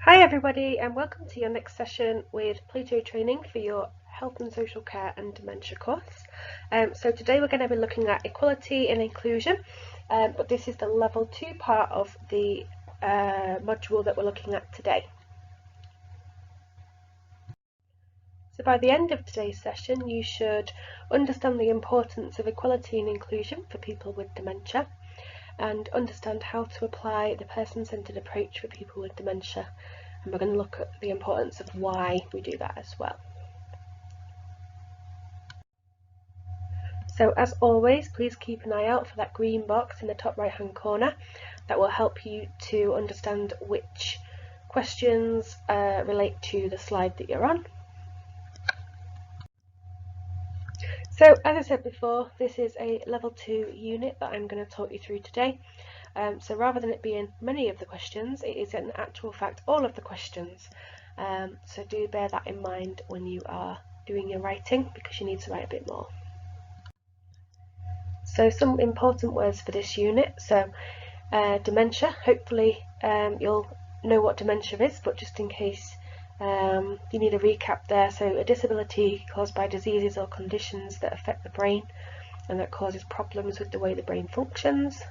Hi everybody, and welcome to your next session with Plato training for your Health and Social Care and Dementia course. So today we're going to be looking at equality and inclusion, but this is the level 2 part of the module that we're looking at today. So by the end of today's session you should understand the importance of equality and inclusion for people with dementia, and understand how to apply the person-centred approach for people with dementia. And we're going to look at the importance of why we do that as well. So as always, please keep an eye out for that green box in the top right hand corner. That will help you to understand which questions relate to the slide that you're on. So as I said before, this is a level 2 unit that I'm going to talk you through today. So rather than it being many of the questions, it is in actual fact all of the questions. So do bear that in mind when you are doing your writing, because you need to write a bit more. So some important words for this unit. So dementia, hopefully you'll know what dementia is, but just in case you need a recap there. So a disability caused by diseases or conditions that affect the brain and that causes problems with the way the brain functions.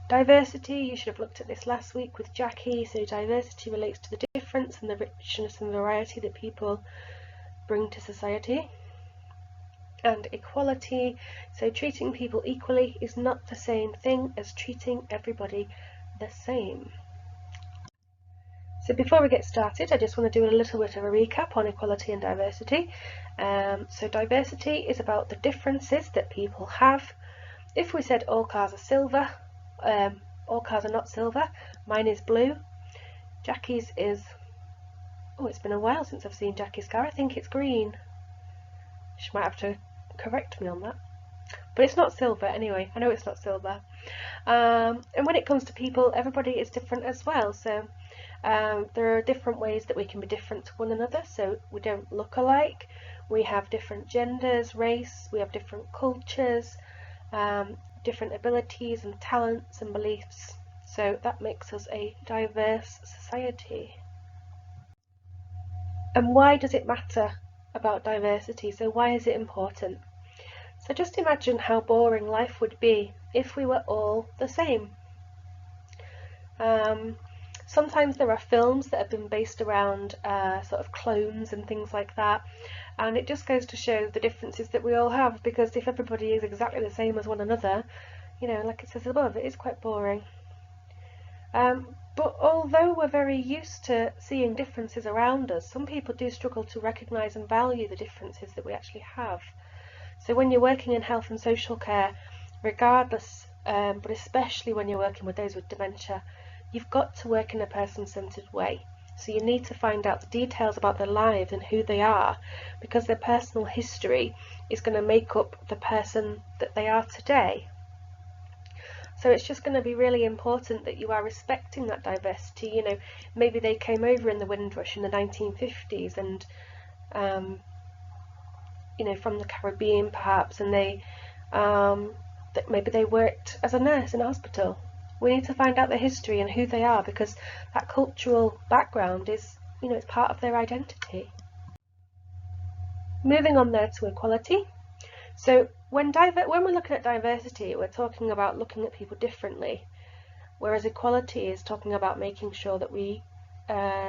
Diversity, you should have looked at this last week with Jackie. So diversity relates to the difference and the richness and variety that people bring to society. And equality, so treating people equally is not the same thing as treating everybody the same. So before we get started, I just want to do a little bit of a recap on equality and diversity. So diversity is about the differences that people have. If we said all cars are silver, all cars are not silver, mine is blue, Jackie's is, oh, it's been a while since I've seen Jackie's car, I think it's green. She might have to correct me on that, but it's not silver anyway. I know it's not silver. And when it comes to people, everybody is different as well. So there are different ways that we can be different to one another. So we don't look alike, we have different genders, race, we have different cultures, different abilities and talents and beliefs. So that makes us a diverse society. And why does it matter about diversity? So why is it important? So just imagine how boring life would be if we were all the same. Sometimes there are films that have been based around sort of clones and things like that, and it just goes to show the differences that we all have, because if everybody is exactly the same as one another, you know, like it says above, it is quite boring. But although we're very used to seeing differences around us, some people do struggle to recognise and value the differences that we actually have. So when you're working in health and social care, regardless, but especially when you're working with those with dementia, you've got to work in a person-centred way. So you need to find out the details about their lives and who they are, because their personal history is going to make up the person that they are today. So it's just going to be really important that you are respecting that diversity. You know, maybe they came over in the Windrush in the 1950s and you know, from the Caribbean perhaps, and they maybe they worked as a nurse in a hospital. We need to find out their history and who they are, because that cultural background is, you know, it's part of their identity. Moving on there to equality. So when we're looking at diversity, we're talking about looking at people differently, whereas equality is talking about making sure that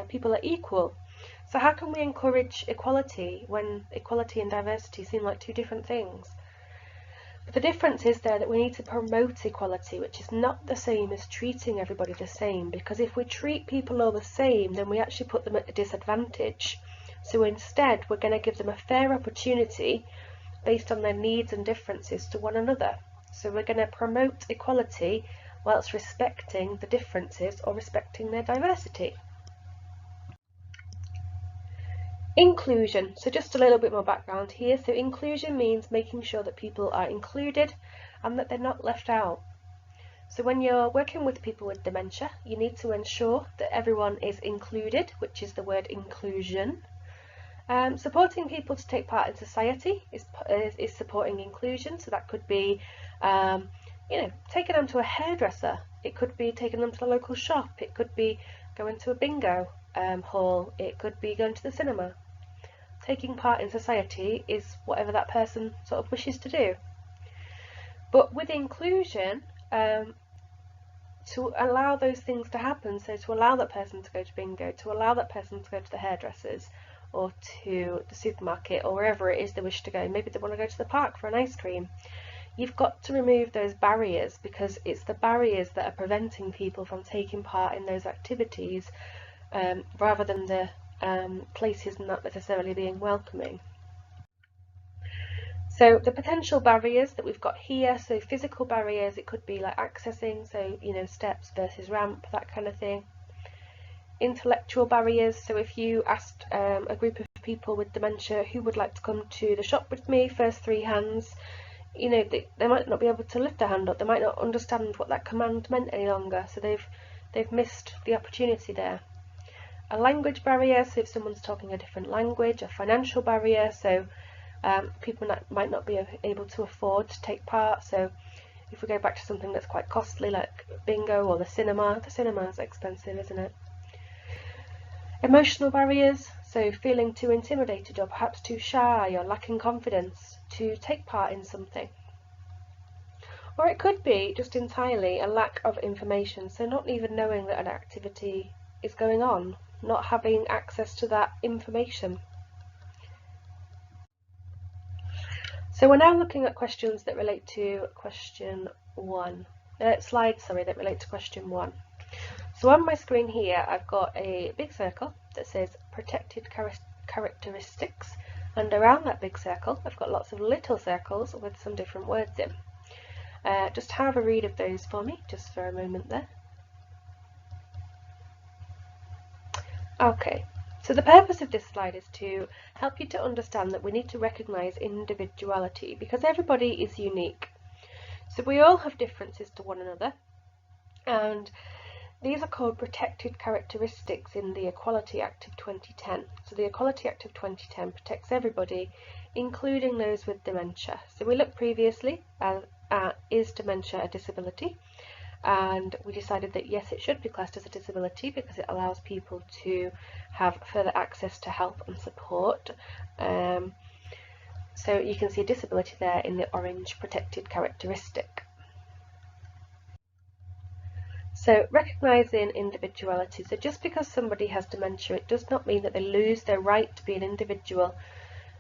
people are equal. So how can we encourage equality when equality and diversity seem like two different things? But the difference is there that we need to promote equality, which is not the same as treating everybody the same, because if we treat people all the same, then we actually put them at a disadvantage. So instead, we're going to give them a fair opportunity based on their needs and differences to one another. So we're going to promote equality whilst respecting the differences or respecting their diversity. Inclusion. So just a little bit more background here. So inclusion means making sure that people are included and that they're not left out. So when you're working with people with dementia, you need to ensure that everyone is included, which is the word inclusion. Supporting people to take part in society is supporting inclusion. So that could be, you know, taking them to a hairdresser. It could be taking them to a local shop. It could be going to a bingo. hall, it could be going to the cinema. Taking part in society is whatever that person sort of wishes to do. But with inclusion, to allow those things to happen, so to allow that person to go to bingo, to allow that person to go to the hairdressers or to the supermarket or wherever it is they wish to go, maybe they want to go to the park for an ice cream, you've got to remove those barriers, because it's the barriers that are preventing people from taking part in those activities, rather than the places not necessarily being welcoming. So the potential barriers that we've got here, so physical barriers, it could be like accessing, so steps versus ramp, that kind of thing. Intellectual barriers, so if you asked a group of people with dementia who would like to come to the shop with me, first three hands, they might not be able to lift a hand up, they might not understand what that command meant any longer, so they've missed the opportunity there. A language barrier, so if someone's talking a different language. A financial barrier, so people might not be able to afford to take part, so if we go back to something that's quite costly like bingo or the cinema is expensive, isn't it? Emotional barriers, so feeling too intimidated or perhaps too shy or lacking confidence to take part in something. Or it could be just entirely a lack of information, so not even knowing that an activity is going on, not having access to that information. So we're now looking at questions that relate to question 1. Slides, that relate to question 1. So on my screen here, I've got a big circle that says protected characteristics, and around that big circle, I've got lots of little circles with some different words in. Just have a read of those for me, just for a moment there. Okay, so the purpose of this slide is to help you to understand that we need to recognise individuality, because everybody is unique. So we all have differences to one another, and these are called protected characteristics in the Equality Act of 2010. So the Equality Act of 2010 protects everybody, including those with dementia. So we looked previously at is dementia a disability? And we decided that yes, it should be classed as a disability because it allows people to have further access to help and support. So you can see a disability there in the orange protected characteristic. So recognising individuality. So just because somebody has dementia, it does not mean that they lose their right to be an individual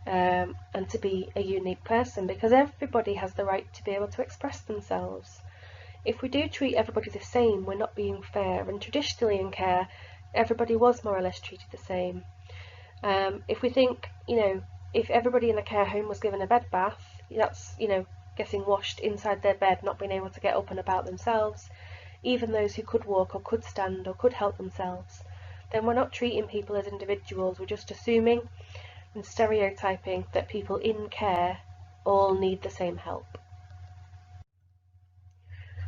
and to be a unique person, because everybody has the right to be able to express themselves. If we do treat everybody the same, we're not being fair, and traditionally in care, everybody was more or less treated the same. If we think, if everybody in a care home was given a bed bath, that's, getting washed inside their bed, not being able to get up and about themselves, even those who could walk or could stand or could help themselves, then we're not treating people as individuals, we're just assuming and stereotyping that people in care all need the same help.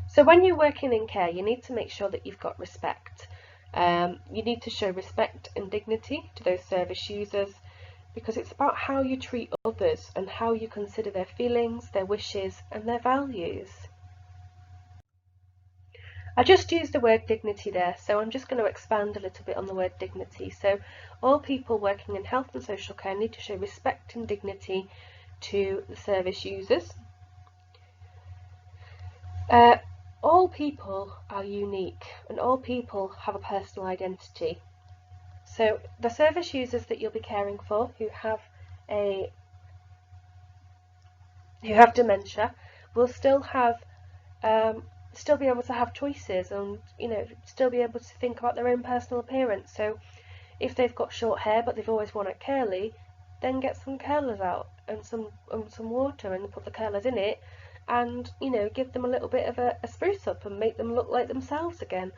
So when you're working in care, you need to make sure that you've got respect. You need to show respect and dignity to those service users, because it's about how you treat others and how you consider their feelings, their wishes and their values. I just used the word dignity there, so I'm just going to expand a little bit on the word dignity. So all people working in health and social care need to show respect and dignity to the service users. All people are unique and all people have a personal identity. So the service users that you'll be caring for who have dementia will still be able to have choices and still be able to think about their own personal appearance. So if they've got short hair but they've always worn it curly, then get some curlers out and some water and put the curlers in it, and give them a little bit of a spruce up and make them look like themselves again.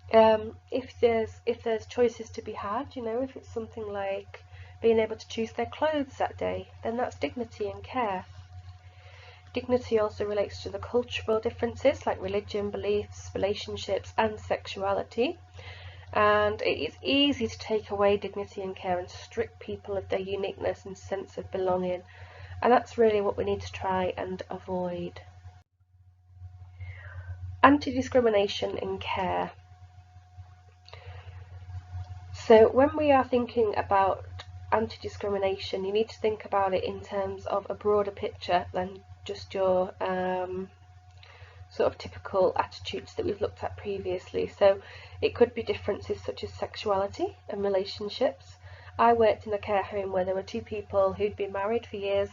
If there's choices to be had, if it's something like being able to choose their clothes that day, then that's dignity and care. Dignity also relates to the cultural differences like religion, beliefs, relationships and sexuality. And it is easy to take away dignity and care and strip people of their uniqueness and sense of belonging. And that's really what we need to try and avoid. Anti-discrimination in care. So when we are thinking about anti-discrimination, you need to think about it in terms of a broader picture than just your sort of typical attitudes that we've looked at previously. So it could be differences such as sexuality and relationships. I worked in a care home where there were two people who'd been married for years,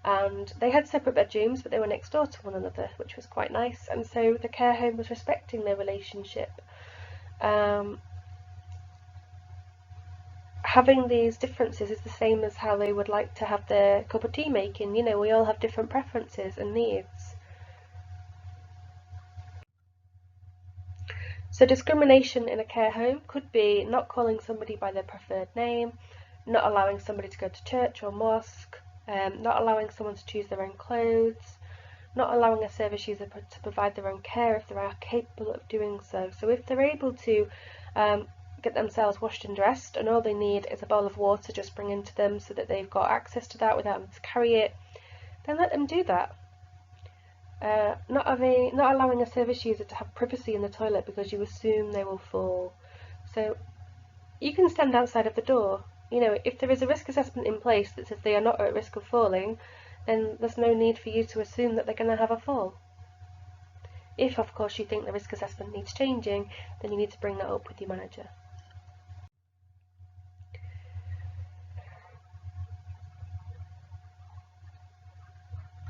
and they had separate bedrooms, but they were next door to one another, which was quite nice. And so the care home was respecting their relationship. Having these differences is the same as how they would like to have their cup of tea making. You know, we all have different preferences and needs. So discrimination in a care home could be not calling somebody by their preferred name, not allowing somebody to go to church or mosque, not allowing someone to choose their own clothes, not allowing a service user to provide their own care if they are capable of doing so. So if they're able to get themselves washed and dressed, and all they need is a bowl of water just bring into them so that they've got access to that without having to carry it, then let them do that. Not allowing a service user to have privacy in the toilet because you assume they will fall. So you can stand outside of the door. You know, if there is a risk assessment in place that says they are not at risk of falling, then there's no need for you to assume that they're going to have a fall. If, of course, you think the risk assessment needs changing, then you need to bring that up with your manager.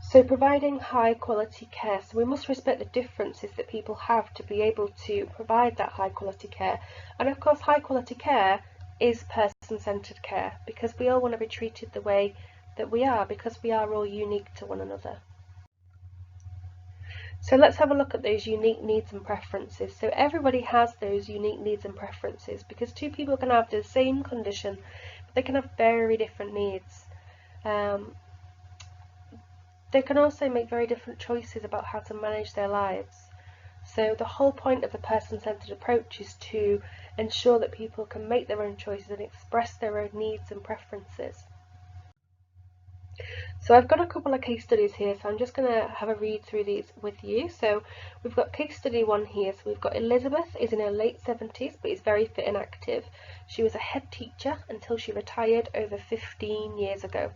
So providing high quality care. So we must respect the differences that people have to be able to provide that high quality care. And of course, high quality care is person-centered care, because we all want to be treated the way that we are, because we are all unique to one another. So let's have a look at those unique needs and preferences. So everybody has those unique needs and preferences, because two people can have the same condition, but they can have very different needs. They can also make very different choices about how to manage their lives. So the whole point of the person-centered approach is to ensure that people can make their own choices and express their own needs and preferences. So I've got a couple of case studies here, so I'm just going to have a read through these with you. So we've got case study 1 here. So we've got Elizabeth is in her late 70s, but is very fit and active. She was a head teacher until she retired over 15 years ago.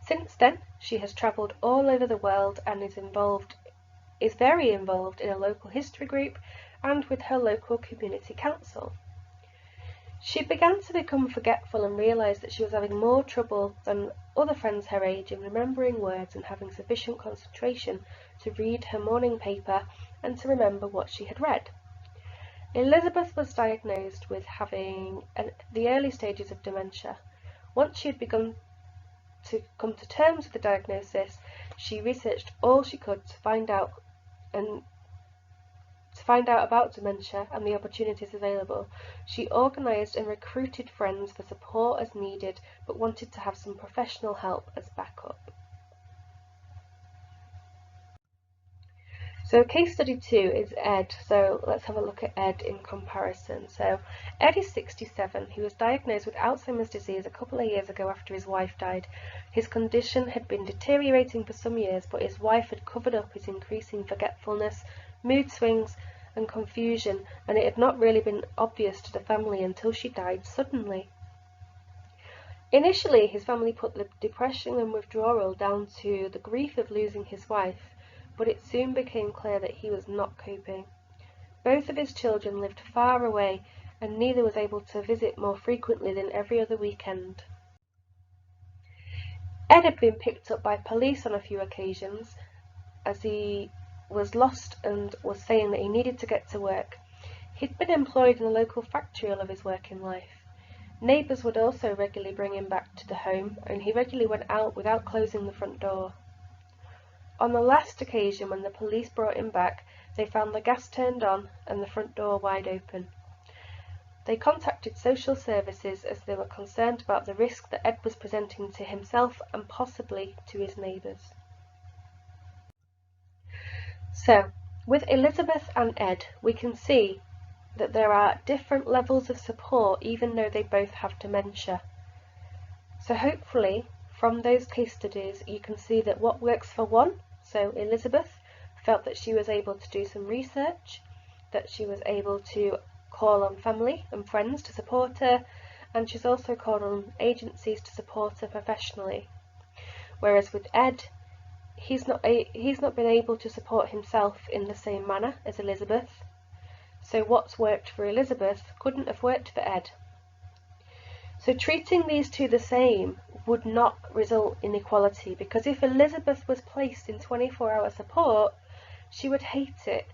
Since then, she has travelled all over the world and is very involved in a local history group and with her local community council. She began to become forgetful and realised that she was having more trouble than other friends her age in remembering words and having sufficient concentration to read her morning paper and to remember what she had read. Elizabeth was diagnosed with having the early stages of dementia. Once she had begun to come to terms with the diagnosis, she researched all she could to find out about dementia and the opportunities available. She organised and recruited friends for support as needed, but wanted to have some professional help as backup. So case study 2 is Ed. So let's have a look at Ed in comparison. So Ed is 67. He was diagnosed with Alzheimer's disease a couple of years ago after his wife died. His condition had been deteriorating for some years, but his wife had covered up his increasing forgetfulness, mood swings and confusion, and it had not really been obvious to the family until she died suddenly. Initially, his family put the depression and withdrawal down to the grief of losing his wife, but it soon became clear that he was not coping. Both of his children lived far away, and neither was able to visit more frequently than every other weekend. Ed had been picked up by police on a few occasions as he was lost and was saying that he needed to get to work. He'd been employed in a local factory all of his working life. Neighbours would also regularly bring him back to the home, and he regularly went out without closing the front door. On the last occasion when the police brought him back, they found the gas turned on and the front door wide open. They contacted social services as they were concerned about the risk that Ed was presenting to himself and possibly to his neighbours. So, with Elizabeth and Ed, we can see that there are different levels of support even though they both have dementia. So hopefully, from those case studies, you can see that what works for one. So Elizabeth felt that she was able to do some research, that she was able to call on family and friends to support her, and she's also called on agencies to support her professionally. Whereas with Ed, he's not been able to support himself in the same manner as Elizabeth. So what's worked for Elizabeth couldn't have worked for Ed. So treating these two the same would not result in equality, because if Elizabeth was placed in 24-hour support, she would hate it,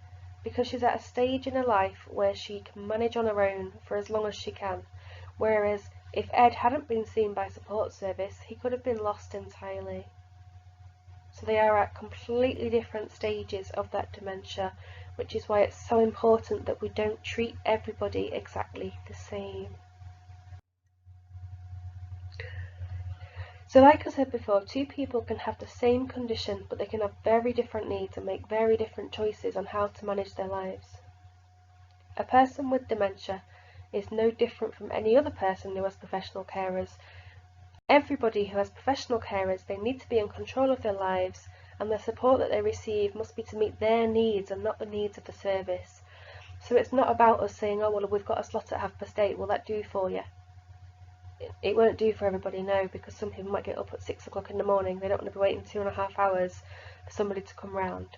because she's at a stage in her life where she can manage on her own for as long as she can. Whereas if Ed hadn't been seen by support service, he could have been lost entirely. So they are at completely different stages of that dementia, which is why it's so important that we don't treat everybody exactly the same. So like I said before, two people can have the same condition, but they can have very different needs and make very different choices on how to manage their lives. A person with dementia is no different from any other person who has professional carers. Everybody who has professional carers, they need to be in control of their lives, and the support that they receive must be to meet their needs and not the needs of the service. So it's not about us saying, oh well, we've got a slot at 8:30, will that do for you? It won't do for everybody, no, because some people might get up at 6 o'clock in the morning. They don't want to be waiting 2.5 hours for somebody to come round.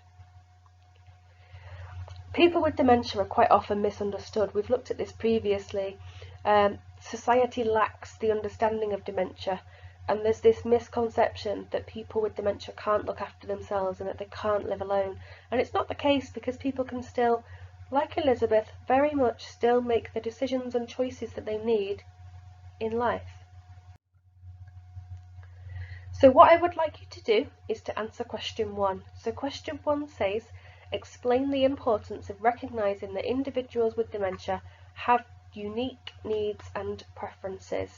People with dementia are quite often misunderstood. We've looked at this previously. Society lacks the understanding of dementia, and there's this misconception that people with dementia can't look after themselves and that they can't live alone. And it's not the case, because people can still, like Elizabeth, very much still make the decisions and choices that they need in life. So what I would like you to do is to answer question 1. So question 1 says, explain the importance of recognising that individuals with dementia have unique needs and preferences.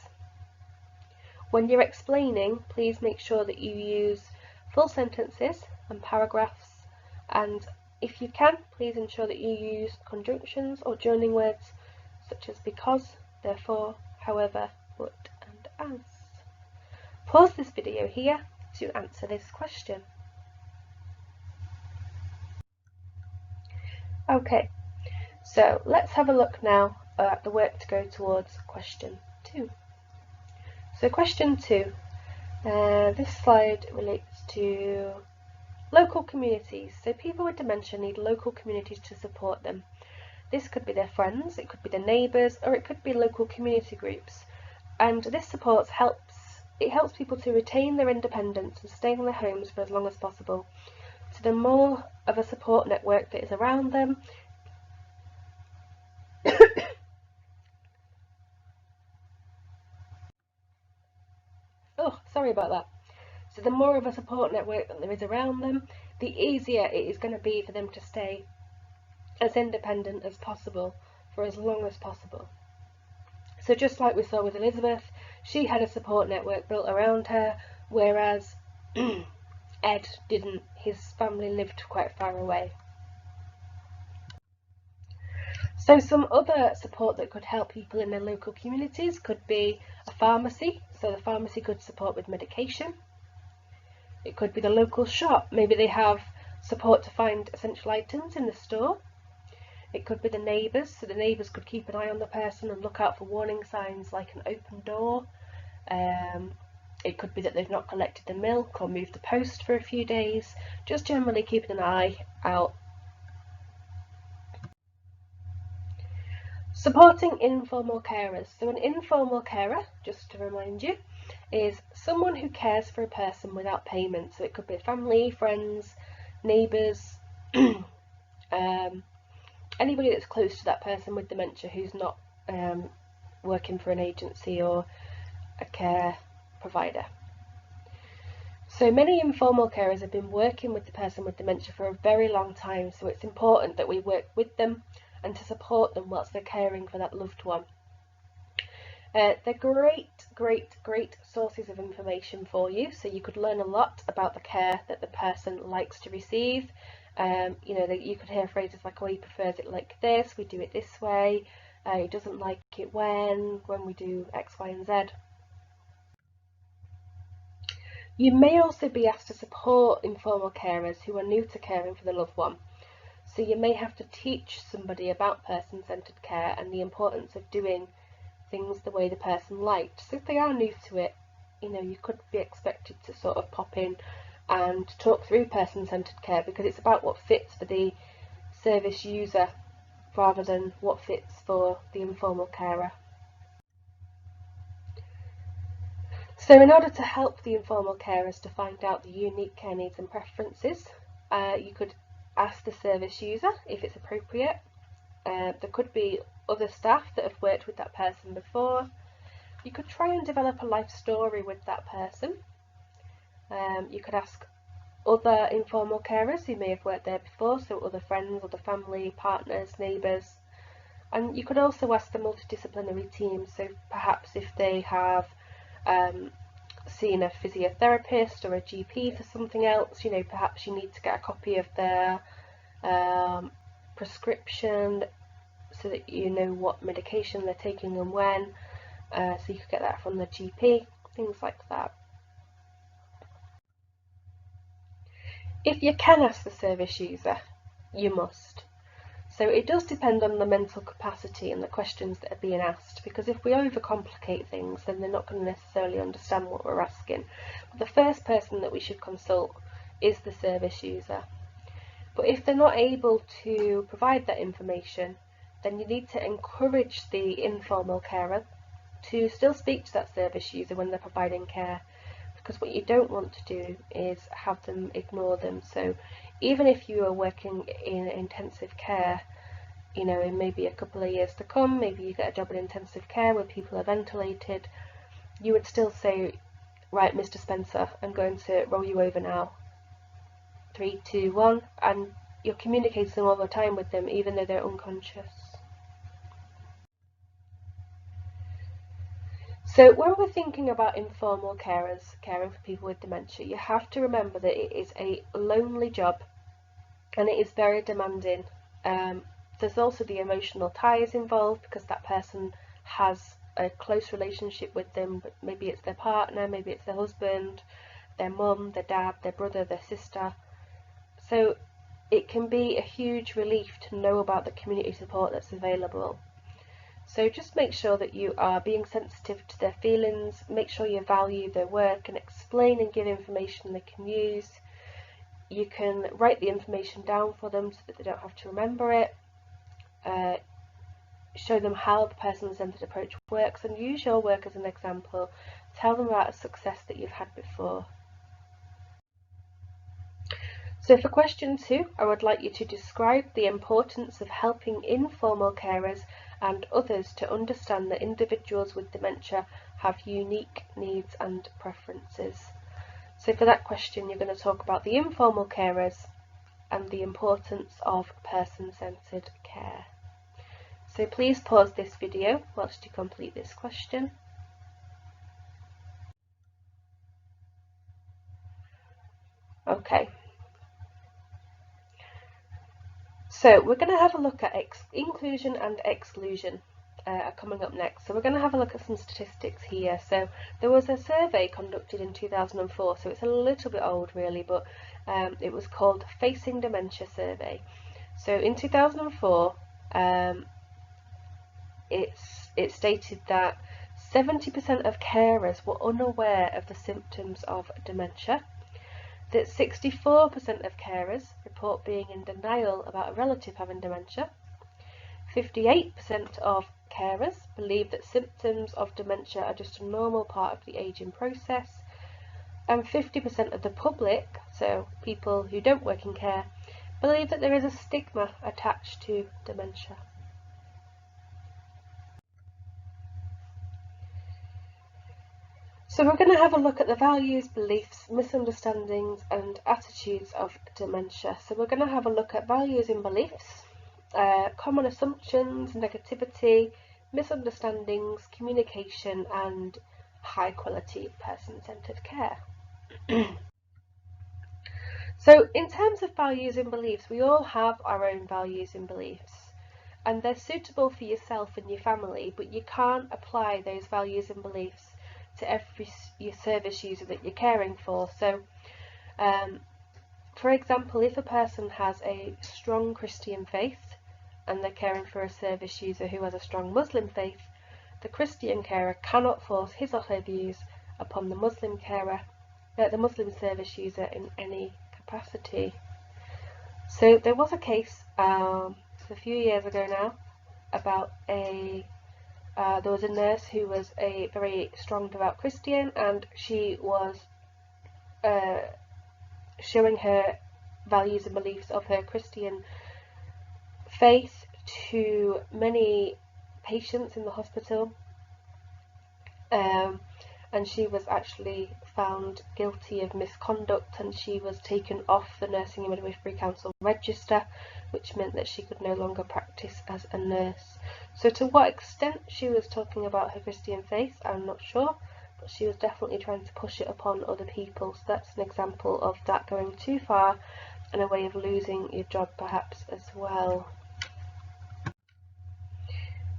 When you're explaining, please make sure that you use full sentences and paragraphs, and if you can, please ensure that you use conjunctions or joining words such as because, therefore, however, but and as. Pause this video here to answer this question. Okay, so let's have a look now at the work to go towards question 2. So question 2, this slide relates to local communities. So people with dementia need local communities to support them. This could be their friends, it could be their neighbours, or it could be local community groups. And this support helps people to retain their independence and stay in their homes for as long as possible. So the more of a support network that is around them, So the more of a support network that there is around them, the easier it is going to be for them to stay as independent as possible for as long as possible. So just like we saw with Elizabeth, she had a support network built around her, whereas Ed didn't. His family lived quite far away. So some other support that could help people in their local communities could be a pharmacy. So the pharmacy could support with medication. It could be the local shop. Maybe they have support to find essential items in the store. It could be the neighbours. So the neighbours could keep an eye on the person and look out for warning signs like an open door. It could be that they've not collected the milk or moved the post for a few days. Just generally keeping an eye out. Supporting informal carers. So an informal carer, just to remind you, is someone who cares for a person without payment. So it could be family, friends, neighbours, anybody that's close to that person with dementia who's not working for an agency or a care provider. So many informal carers have been working with the person with dementia for a very long time, so it's important that we work with them and to support them whilst they're caring for that loved one. They're great sources of information for you, so you could learn a lot about the care that the person likes to receive. You could hear phrases like, oh, he prefers it like this, we do it this way, he doesn't like it when we do X, Y and Z. You may also be asked to support informal carers who are new to caring for the loved one. So you may have to teach somebody about person-centred care and the importance of doing things the way the person liked. So if they are new to it, you could be expected to sort of pop in and talk through person-centred care, because it's about what fits for the service user rather than what fits for the informal carer. So in order to help the informal carers to find out the unique care needs and preferences, you could ask the service user if it's appropriate. There could be other staff that have worked with that person before. You could try and develop a life story with that person. You could ask other informal carers who may have worked there before, so other friends, other family, partners, neighbours. And you could also ask the multidisciplinary team, so perhaps if they have seen a physiotherapist or a GP for something else, perhaps you need to get a copy of their prescription so that you know what medication they're taking and when, so you could get that from the GP, things like that. If you can ask the service user, you must. So it does depend on the mental capacity and the questions that are being asked, because if we overcomplicate things, then they're not going to necessarily understand what we're asking. But the first person that we should consult is the service user. But if they're not able to provide that information, then you need to encourage the informal carer to still speak to that service user when they're providing care, because what you don't want to do is have them ignore them. So even if you are working in intensive care, in maybe a couple of years to come, maybe you get a job in intensive care where people are ventilated, you would still say, right, Mr. Spencer, I'm going to roll you over now. 3, 2, 1, and you're communicating all the time with them, even though they're unconscious. So when we're thinking about informal carers caring for people with dementia, you have to remember that it is a lonely job and it is very demanding. There's also the emotional ties involved, because that person has a close relationship with them, but maybe it's their partner, maybe it's their husband, their mum, their dad, their brother, their sister. So it can be a huge relief to know about the community support that's available. So just make sure that you are being sensitive to their feelings, make sure you value their work and explain and give information they can use. You can write the information down for them so that they don't have to remember it. Show them how the person-centred approach works and use your work as an example. Tell them about a success that you've had before. So for question 2, I would like you to describe the importance of helping informal carers and others to understand that individuals with dementia have unique needs and preferences. So for that question, you're going to talk about the informal carers and the importance of person-centred care. So please pause this video whilst you complete this question. Okay. So we're going to have a look at inclusion and exclusion coming up next. So we're going to have a look at some statistics here. So there was a survey conducted in 2004, so it's a little bit old really, but it was called Facing Dementia Survey. So in 2004, it stated that 70% of carers were unaware of the symptoms of dementia, that 64% of carers report being in denial about a relative having dementia, 58% of carers believe that symptoms of dementia are just a normal part of the ageing process, and 50% of the public, so people who don't work in care, believe that there is a stigma attached to dementia. So we're going to have a look at the values, beliefs, misunderstandings and attitudes of dementia. So we're going to have a look at values and beliefs, common assumptions, negativity, misunderstandings, communication and high quality person-centred care. So in terms of values and beliefs, we all have our own values and beliefs, and they're suitable for yourself and your family, but you can't apply those values and beliefs to every service user that you're caring for. So For example, if a person has a strong Christian faith and they're caring for a service user who has a strong Muslim faith, the Christian carer cannot force his or her views upon the Muslim service user in any capacity. So there was a case a few years ago now about there was a nurse who was a very strong devout Christian, and she was showing her values and beliefs of her Christian faith to many patients in the hospital, and she was actually found guilty of misconduct, and she was taken off the Nursing and Midwifery Council register, which meant that she could no longer practice as a nurse. So to what extent she was talking about her Christian faith, I'm not sure, but she was definitely trying to push it upon other people. So that's an example of that going too far and a way of losing your job perhaps as well.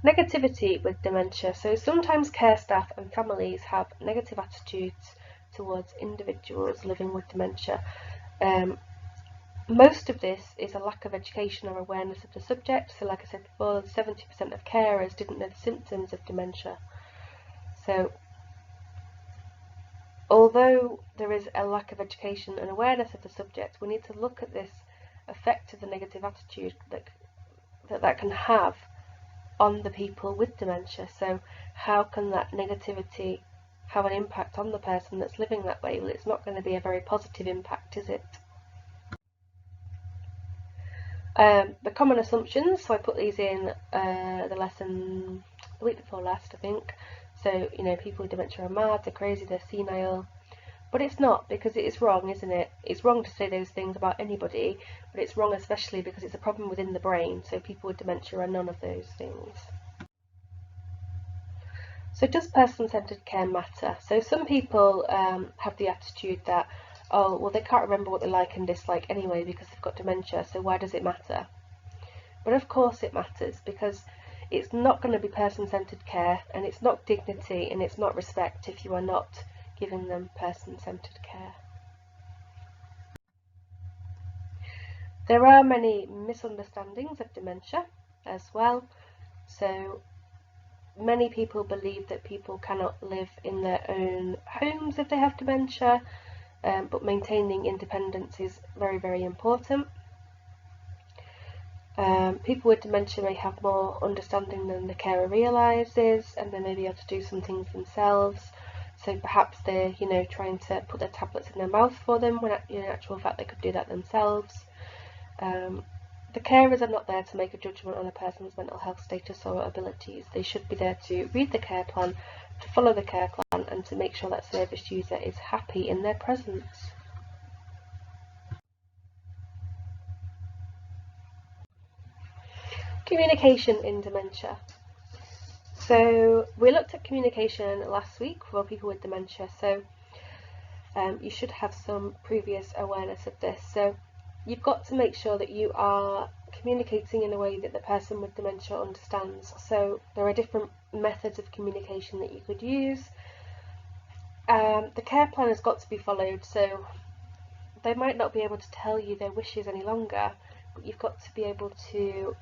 Negativity with dementia. So sometimes care staff and families have negative attitudes towards individuals living with dementia. Most of this is a lack of education or awareness of the subject. So like I said before, 70% of carers didn't know the symptoms of dementia. So although there is a lack of education and awareness of the subject, we need to look at this effect of the negative attitude that can have on the people with dementia. So how can that negativity have an impact on the person that's living that way? Well, it's not going to be a very positive impact, is it? The common assumptions, so I put these in the lesson the week before last, I think. So, people with dementia are mad, they're crazy, they're senile. But it's not, because it is wrong, isn't it? It's wrong to say those things about anybody, but it's wrong especially because it's a problem within the brain. So people with dementia are none of those things. So does person-centered care matter? So some people have the attitude that, oh, well, they can't remember what they like and dislike anyway because they've got dementia, so why does it matter? But of course it matters, because it's not going to be person-centered care, and it's not dignity, and it's not respect if you are not giving them person-centered care. There are many misunderstandings of dementia as well. So many people believe that people cannot live in their own homes if they have dementia, but maintaining independence is very, very important. People with dementia may have more understanding than the carer realises, and they may be able to do some things themselves. So perhaps they're, trying to put their tablets in their mouth for them, when in actual fact they could do that themselves. The carers are not there to make a judgment on a person's mental health status or abilities. They should be there to read the care plan, to follow the care plan, and to make sure that service user is happy in their presence. Communication in dementia. So we looked at communication last week for people with dementia, so you should have some previous awareness of this. So you've got to make sure that you are communicating in a way that the person with dementia understands. So there are different methods of communication that you could use. The care plan has got to be followed, so they might not be able to tell you their wishes any longer, but you've got to be able to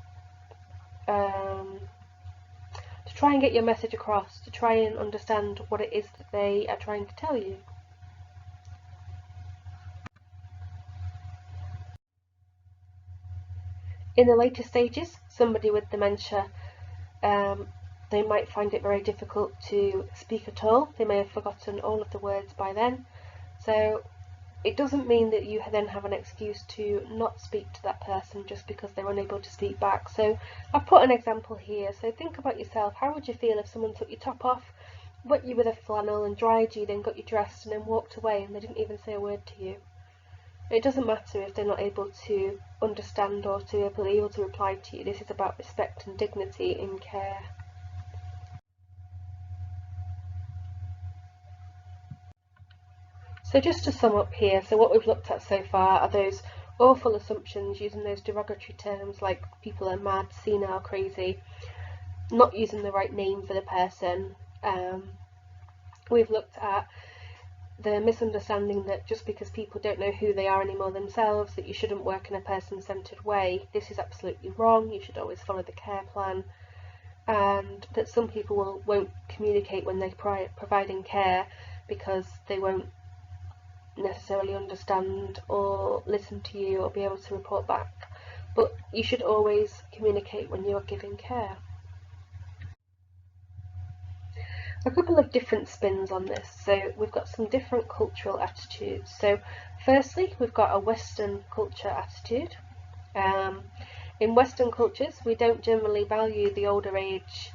try and get your message across, to try and understand what it is that they are trying to tell you. In the later stages, somebody with dementia, they might find it very difficult to speak at all. They may have forgotten all of the words by then. So it doesn't mean that you then have an excuse to not speak to that person just because they're unable to speak back. So I've put an example here. So think about yourself. How would you feel if someone took your top off, wet you with a flannel and dried you, then got you dressed and then walked away and they didn't even say a word to you? It doesn't matter if they're not able to understand or to be able to reply to you. This is about respect and dignity in care. So just to sum up here, so what we've looked at so far are those awful assumptions, using those derogatory terms like people are mad, senile, crazy, not using the right name for the person. We've looked at the misunderstanding that just because people don't know who they are anymore themselves, that you shouldn't work in a person-centred way. This is absolutely wrong. You should always follow the care plan. And that some people won't communicate when they're providing care because they won't necessarily understand or listen to you or be able to report back. But you should always communicate when you are giving care. A couple of different spins on this. So we've got some different cultural attitudes. So firstly, we've got a Western culture attitude. In Western cultures, we don't generally value the older age,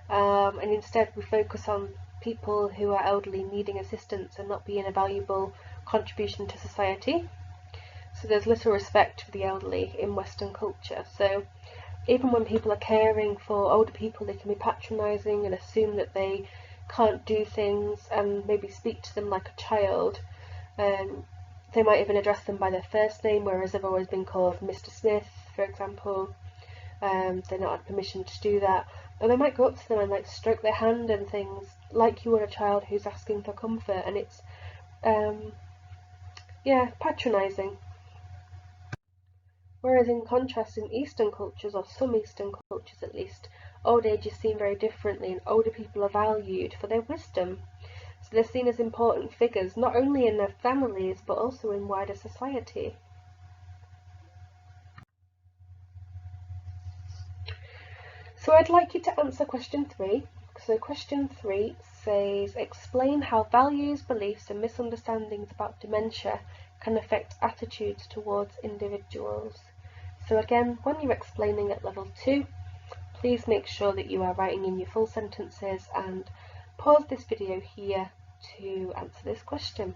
and instead we focus on people who are elderly needing assistance and not being a valuable contribution to society. So there's little respect for the elderly in Western culture. So even when people are caring for older people, they can be patronising and assume that they can't do things and maybe speak to them like a child. They might even address them by their first name, whereas they've always been called Mr. Smith, for example. They're not had permission to do that. Or they might go up to them and like stroke their hand and things, like you would a child who's asking for comfort, and it's patronising. Whereas in contrast, in Eastern cultures, or some Eastern cultures at least, old age is seen very differently, and older people are valued for their wisdom. So they're seen as important figures, not only in their families, but also in wider society. So I'd like you to answer question 3. So question 3 says, explain how values, beliefs and misunderstandings about dementia can affect attitudes towards individuals. So again, when you're explaining at level 2, please make sure that you are writing in your full sentences and pause this video here to answer this question.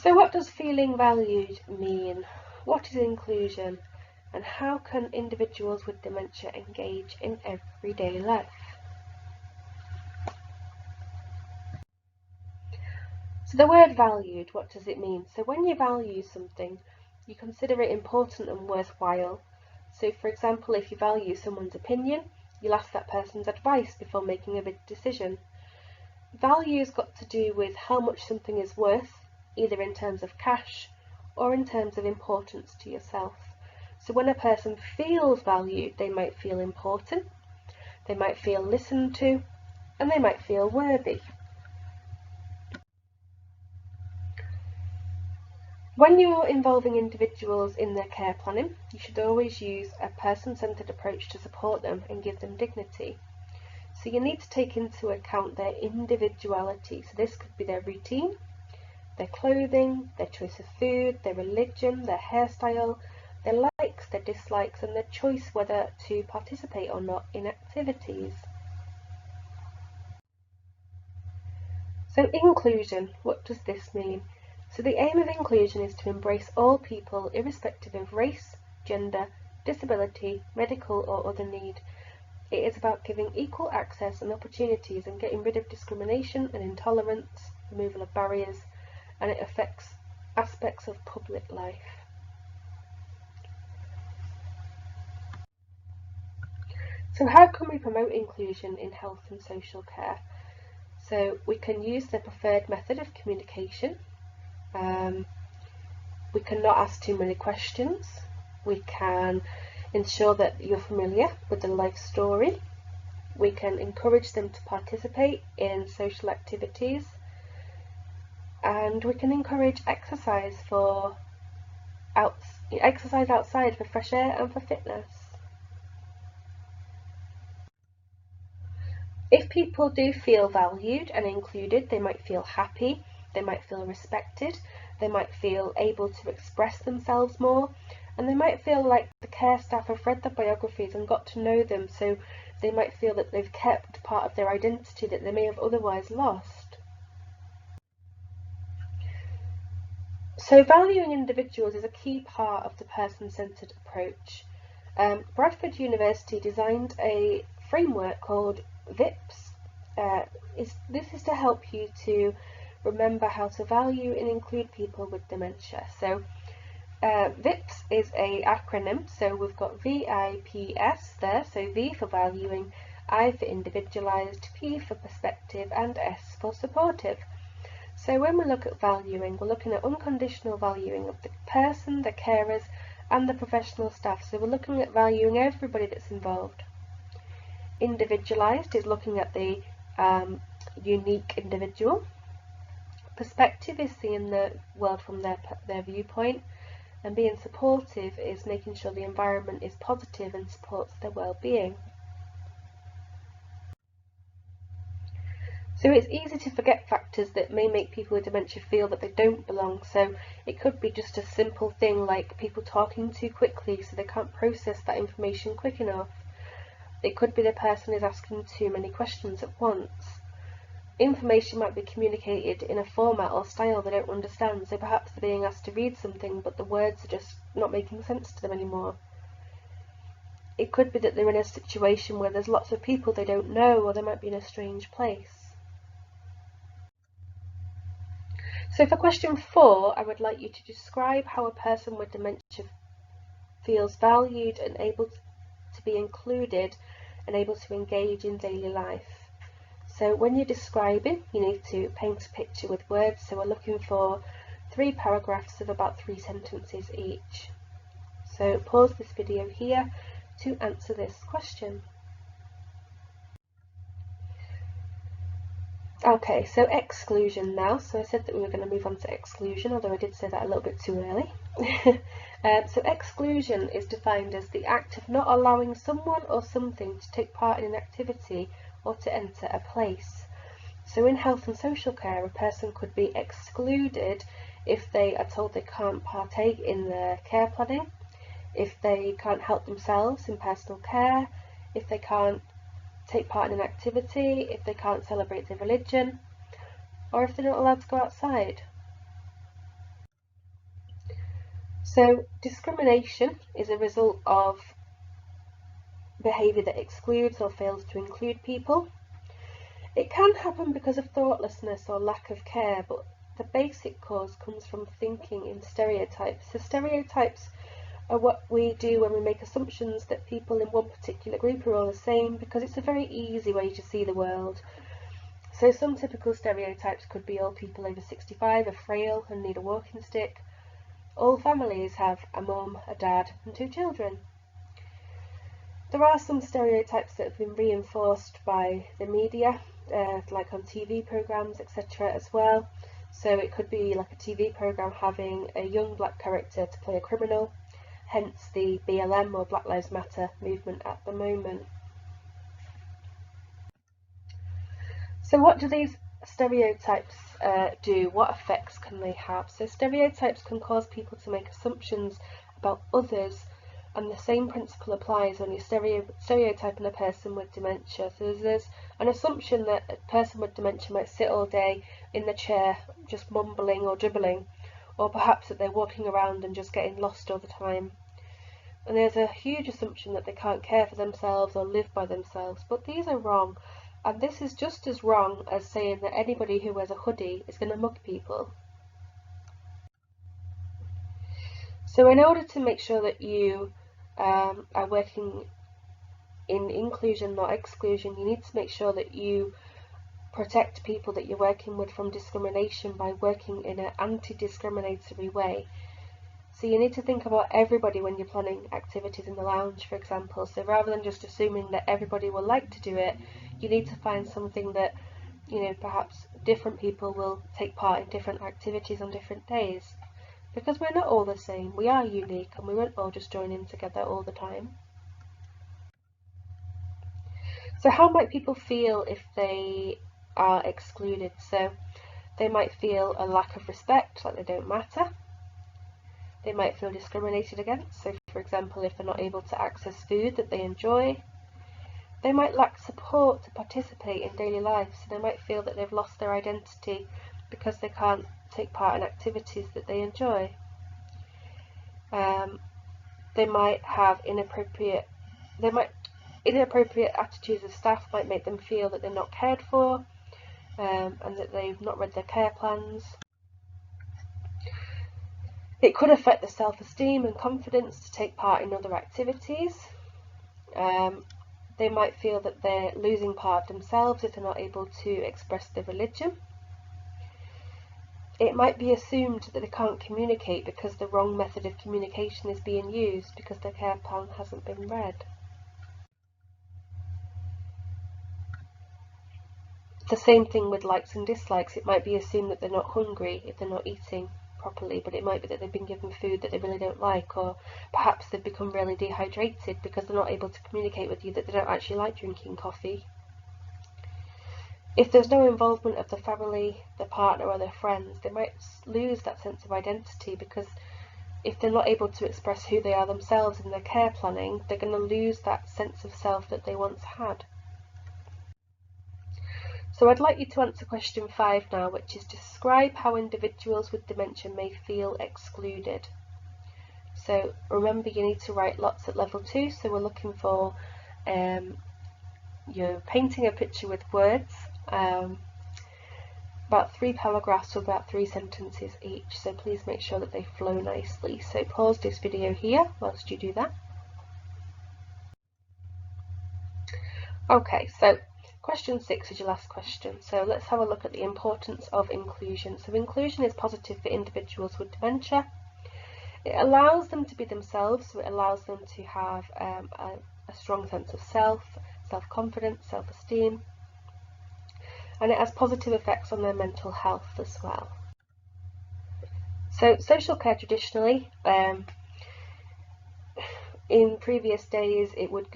So what does feeling valued mean? What is inclusion? And how can individuals with dementia engage in everyday life? So the word valued, what does it mean? So when you value something, you consider it important and worthwhile. So for example, if you value someone's opinion, you'll ask that person's advice before making a big decision. Value's got to do with how much something is worth, either in terms of cash or in terms of importance to yourself. So when a person feels valued, they might feel important, they might feel listened to, and they might feel worthy. When you're involving individuals in their care planning, you should always use a person-centred approach to support them and give them dignity. So you need to take into account their individuality. So this could be their routine, their clothing, their choice of food, their religion, their hairstyle, their likes, their dislikes, and their choice whether to participate or not in activities. So inclusion, what does this mean? So the aim of inclusion is to embrace all people irrespective of race, gender, disability, medical or other need. It is about giving equal access and opportunities and getting rid of discrimination and intolerance, removal of barriers, and it affects aspects of public life. So how can we promote inclusion in health and social care? So we can use the preferred method of communication. We can not ask too many questions. We can ensure that you're familiar with the life story. We can encourage them to participate in social activities. And we can encourage exercise outside for fresh air and for fitness. If people do feel valued and included, they might feel happy, they might feel respected, they might feel able to express themselves more, and they might feel like the care staff have read their biographies and got to know them, so they might feel that they've kept part of their identity that they may have otherwise lost. So valuing individuals is a key part of the person-centred approach. Bradford University designed a framework called VIPS. This is to help you to remember how to value and include people with dementia. So VIPS is a acronym, so we've got VIPS there, so V for valuing, I for individualised, P for perspective, and S for supportive. So when we look at valuing, we're looking at unconditional valuing of the person, the carers, and the professional staff. So we're looking at valuing everybody that's involved. Individualised is looking at the unique individual. Perspective is seeing the world from their viewpoint. And being supportive is making sure the environment is positive and supports their well-being. So it's easy to forget factors that may make people with dementia feel that they don't belong. So it could be just a simple thing like people talking too quickly so they can't process that information quick enough. It could be the person is asking too many questions at once. Information might be communicated in a format or style they don't understand, so perhaps they're being asked to read something but the words are just not making sense to them anymore. It could be that they're in a situation where there's lots of people they don't know, or they might be in a strange place. So for question 4, I would like you to describe how a person with dementia feels valued and able to be included and able to engage in daily life. So when you're describing, you need to paint a picture with words. So we're looking for 3 paragraphs of about 3 sentences each. So pause this video here to answer this question. Okay, so exclusion now. So I said that we were going to move on to exclusion, although I did say that a little bit too early. So exclusion is defined as the act of not allowing someone or something to take part in an activity or to enter a place. So in health and social care, a person could be excluded if they are told they can't partake in their care planning, if they can't help themselves in personal care, if they can't take part in an activity, if they can't celebrate their religion, or if they're not allowed to go outside. So discrimination is a result of behaviour that excludes or fails to include people. It can happen because of thoughtlessness or lack of care, but the basic cause comes from thinking in stereotypes. So stereotypes are what we do when we make assumptions that people in one particular group are all the same, because it's a very easy way to see the world. So some typical stereotypes could be all people over 65 are frail and need a walking stick. All families have a mum, a dad and 2 children. There are some stereotypes that have been reinforced by the media, like on TV programmes, etc. as well. So it could be like a TV programme having a young black character to play a criminal, hence the BLM or Black Lives Matter movement at the moment. So what do these stereotypes do? What effects can they have? So stereotypes can cause people to make assumptions about others, and the same principle applies when you're stereotyping a person with dementia. So there's an assumption that a person with dementia might sit all day in the chair just mumbling or dribbling, or perhaps that they're walking around and just getting lost all the time. And there's a huge assumption that they can't care for themselves or live by themselves, but these are wrong. And this is just as wrong as saying that anybody who wears a hoodie is going to mug people. So in order to make sure that you are working in inclusion, not exclusion, you need to make sure that you protect people that you're working with from discrimination by working in an anti-discriminatory way. So you need to think about everybody when you're planning activities in the lounge, for example. So rather than just assuming that everybody will like to do it, you need to find something that, perhaps different people will take part in different activities on different days. Because we're not all the same, we are unique, and we won't all just join in together all the time. So how might people feel if they are excluded? So they might feel a lack of respect, like they don't matter. They might feel discriminated against, so for example if they're not able to access food that they enjoy. They might lack support to participate in daily life, so they might feel that they've lost their identity because they can't take part in activities that they enjoy. They might have inappropriate attitudes of staff might make them feel that they're not cared for, and that they've not read their care plans. It could affect the self-esteem and confidence to take part in other activities. They might feel that they're losing part of themselves if they're not able to express their religion. It might be assumed that they can't communicate because the wrong method of communication is being used because their care plan hasn't been read. The same thing with likes and dislikes. It might be assumed that they're not hungry if they're not eating properly, but it might be that they've been given food that they really don't like, or perhaps they've become really dehydrated because they're not able to communicate with you that they don't actually like drinking coffee. If there's no involvement of the family, the partner or their friends, they might lose that sense of identity, because if they're not able to express who they are themselves in their care planning, they're going to lose that sense of self that they once had. So I'd like you to answer question 5 now, which is describe how individuals with dementia may feel excluded. So remember, you need to write lots at level 2, so we're looking for you're painting a picture with words, about 3 paragraphs or about 3 sentences each, so please make sure that they flow nicely. So pause this video here whilst you do that. Okay, so question 6 is your last question. So let's have a look at the importance of inclusion. So inclusion is positive for individuals with dementia. It allows them to be themselves, so it allows them to have a strong sense of self-confidence, self-esteem, and it has positive effects on their mental health as well. So social care traditionally, in previous days, it would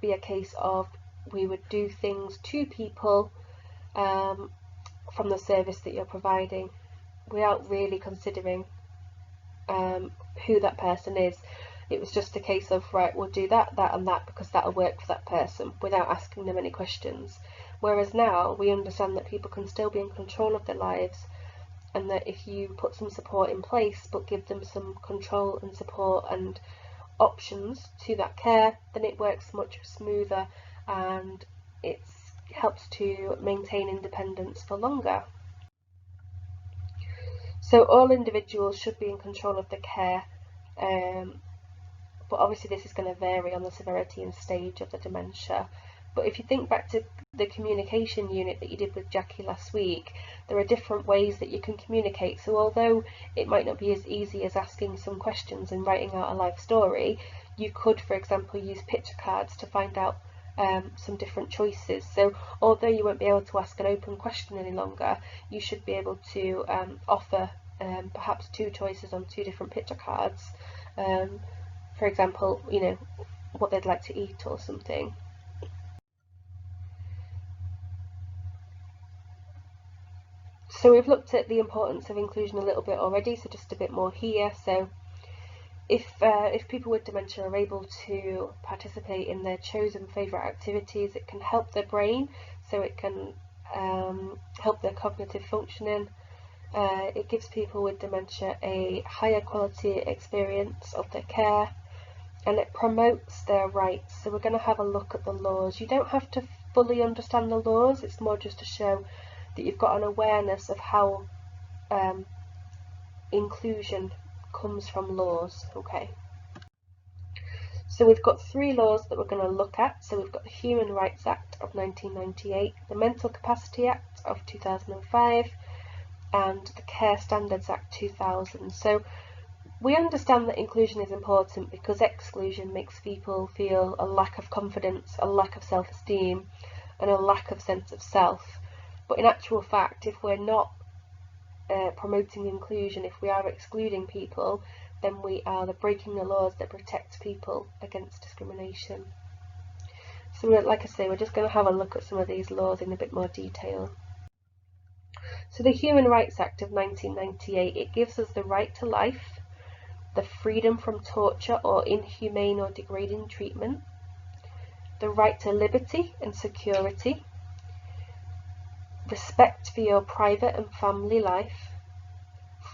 be a case of we would do things to people from the service that you're providing without really considering who that person is. It was just a case of, right, we'll do that, that and that because that'll work for that person, without asking them any questions. Whereas now we understand that people can still be in control of their lives, and that if you put some support in place but give them some control and support and options to that care, then it works much smoother and it helps to maintain independence for longer. So all individuals should be in control of the care, but obviously this is going to vary on the severity and stage of the dementia. But if you think back to the communication unit that you did with Jackie last week, there are different ways that you can communicate. So although it might not be as easy as asking some questions and writing out a life story, you could, for example, use picture cards to find out some different choices. So although you won't be able to ask an open question any longer, you should be able to offer perhaps 2 choices on 2 different picture cards. For example, you know, what they'd like to eat or something. So we've looked at the importance of inclusion a little bit already, so just a bit more here. So if people with dementia are able to participate in their chosen favourite activities, it can help their brain, so it can help their cognitive functioning. It gives people with dementia a higher quality experience of their care, and it promotes their rights. So we're going to have a look at the laws. You don't have to fully understand the laws, it's more just to show that you've got an awareness of how inclusion comes from laws. Okay, so we've got 3 laws that we're going to look at. So we've got the Human Rights Act of 1998, the Mental Capacity Act of 2005, and the Care Standards Act 2000. So we understand that inclusion is important because exclusion makes people feel a lack of confidence, a lack of self-esteem, and a lack of sense of self. But in actual fact, if we're not promoting inclusion, if we are excluding people, then we are breaking the laws that protect people against discrimination. So like I say, we're just going to have a look at some of these laws in a bit more detail. So the Human Rights Act of 1998, it gives us the right to life, the freedom from torture or inhumane or degrading treatment, the right to liberty and security, respect for your private and family life,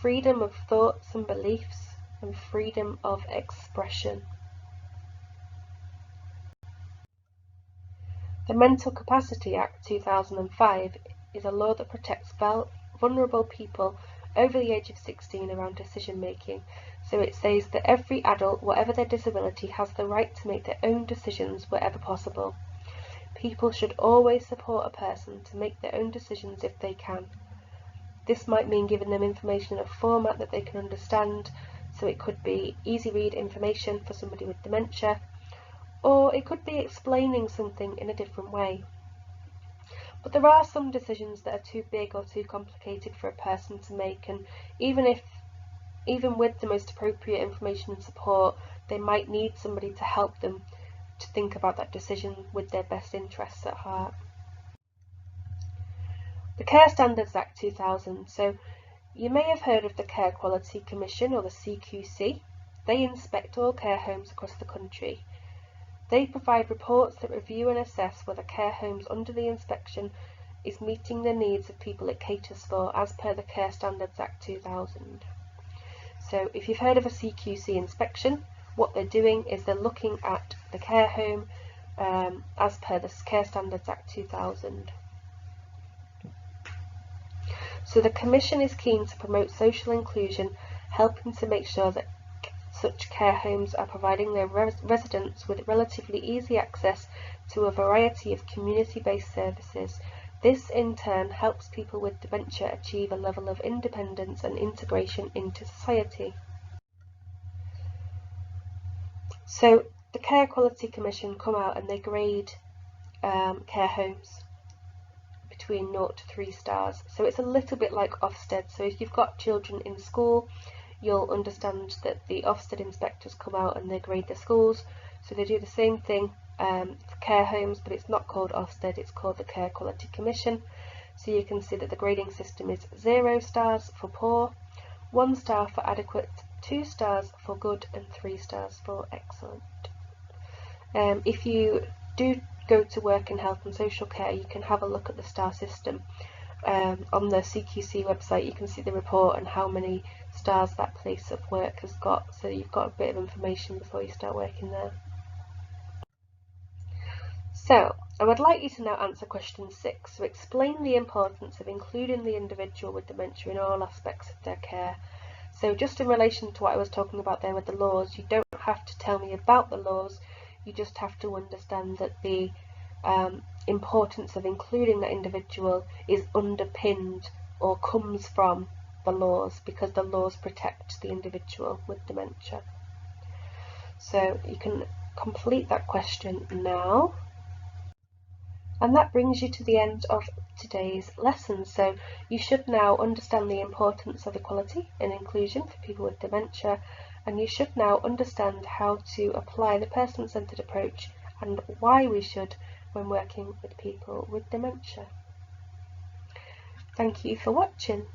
freedom of thoughts and beliefs, and freedom of expression. The Mental Capacity Act 2005 is a law that protects vulnerable people over the age of 16 around decision making. So it says that every adult, whatever their disability, has the right to make their own decisions wherever possible. People should always support a person to make their own decisions if they can. This might mean giving them information in a format that they can understand, so it could be easy read information for somebody with dementia, or it could be explaining something in a different way. But there are some decisions that are too big or too complicated for a person to make, and even with the most appropriate information and support, they might need somebody to help them to think about that decision with their best interests at heart. The Care Standards Act 2000. So you may have heard of the Care Quality Commission, or the CQC. They inspect all care homes across the country. They provide reports that review and assess whether care homes under the inspection is meeting the needs of people it caters for as per the Care Standards Act 2000. So if you've heard of a CQC inspection, what they're doing is they're looking at the care home as per the Care Standards Act 2000. So the Commission is keen to promote social inclusion, helping to make sure that such care homes are providing their residents with relatively easy access to a variety of community-based services. This in turn helps people with dementia achieve a level of independence and integration into society. So the Care Quality Commission come out and they grade care homes between 0 to 3 stars. So it's a little bit like Ofsted. So if you've got children in school, you'll understand that the Ofsted inspectors come out and they grade the schools. So they do the same thing for care homes, but it's not called Ofsted, it's called the Care Quality Commission. So you can see that the grading system is 0 stars for poor, 1 star for adequate, 2 stars for good, and 3 stars for excellent. If you do go to work in health and social care, you can have a look at the star system. On the CQC website you can see the report and how many stars that place of work has got, so you've got a bit of information before you start working there. So I would like you to now answer question 6. So explain the importance of including the individual with dementia in all aspects of their care. So just in relation to what I was talking about there with the laws, you don't have to tell me about the laws, you just have to understand that the importance of including that individual is underpinned or comes from the laws, because the laws protect the individual with dementia. So you can complete that question now. And that brings you to the end of today's lesson. So you should now understand the importance of equality and inclusion for people with dementia, and you should now understand how to apply the person-centered approach and why we should when working with people with dementia. Thank you for watching.